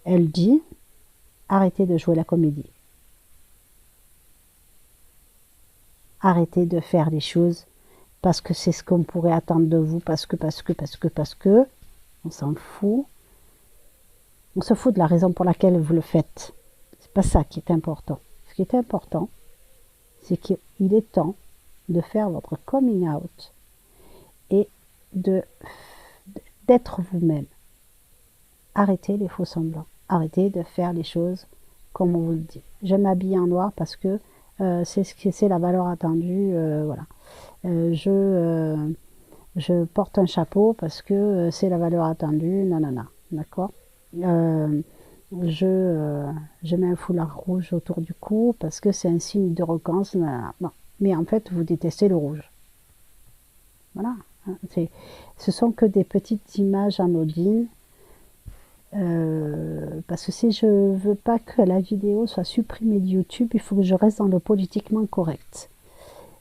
Elle dit, arrêtez de jouer la comédie. Arrêtez de faire les choses parce que c'est ce qu'on pourrait attendre de vous, parce que, on s'en fout. On se fout de la raison pour laquelle vous le faites. C'est pas ça qui est important. Ce qui est important, c'est qu'il est temps de faire votre coming out et d'être vous-même. Arrêtez les faux semblants. Arrêtez de faire les choses comme on vous le dit. Je m'habille en noir parce que c'est la valeur attendue. Voilà. Je porte un chapeau parce que c'est la valeur attendue. Nanana. D'accord. Je mets un foulard rouge autour du cou parce que c'est un signe de reconnaissance. Non. Mais en fait, vous détestez le rouge. Voilà. Ce sont que des petites images anodines. Parce que si je veux pas que la vidéo soit supprimée de YouTube, il faut que je reste dans le politiquement correct.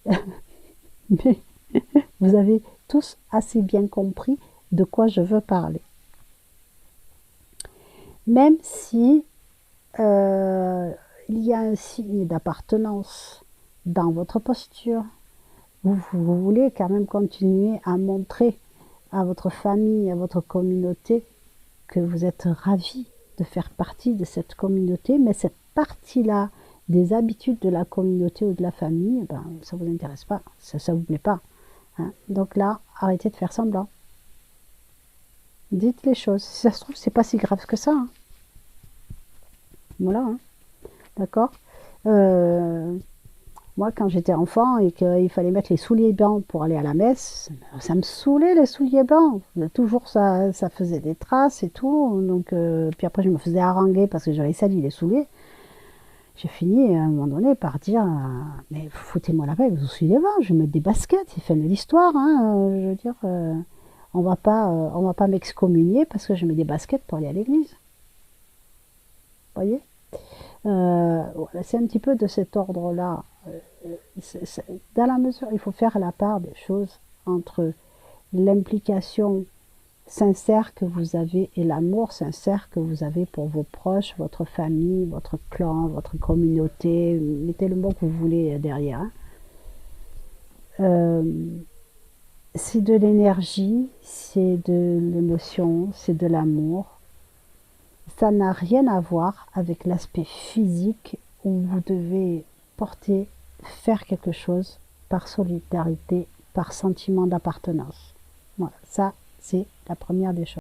Mais vous avez tous assez bien compris de quoi je veux parler. Même si il y a un signe d'appartenance dans votre posture, vous voulez quand même continuer à montrer à votre famille, à votre communauté que vous êtes ravi de faire partie de cette communauté, mais cette partie-là des habitudes de la communauté ou de la famille, ben, ça ne vous intéresse pas, ça ne vous plaît pas. Hein. Donc là, arrêtez de faire semblant. Dites les choses. Si ça se trouve, c'est pas si grave que ça. Hein. Voilà. Hein. D'accord. Moi, quand j'étais enfant et qu'il fallait mettre les souliers blancs pour aller à la messe, ça me saoulait les souliers blancs. Toujours ça faisait des traces et tout. Donc, puis après, je me faisais haranguer parce que j'avais sali les souliers. J'ai fini à un moment donné par dire mais foutez-moi la paix, vous souliers blancs, je vais mettre des baskets, c'est fin de l'histoire. Hein, je veux dire, on va pas m'excommunier parce que je mets des baskets pour aller à l'église. Vous voyez, voilà, c'est un petit peu de cet ordre-là. Dans la mesure, il faut faire la part des choses entre l'implication sincère que vous avez et l'amour sincère que vous avez pour vos proches, votre famille, votre clan, votre communauté, mettez le mot que vous voulez derrière. Hein. C'est de l'énergie, c'est de l'émotion, c'est de l'amour. Ça n'a rien à voir avec l'aspect physique où vous devez porter, faire quelque chose par solidarité, par sentiment d'appartenance. Voilà, ça c'est la première des choses.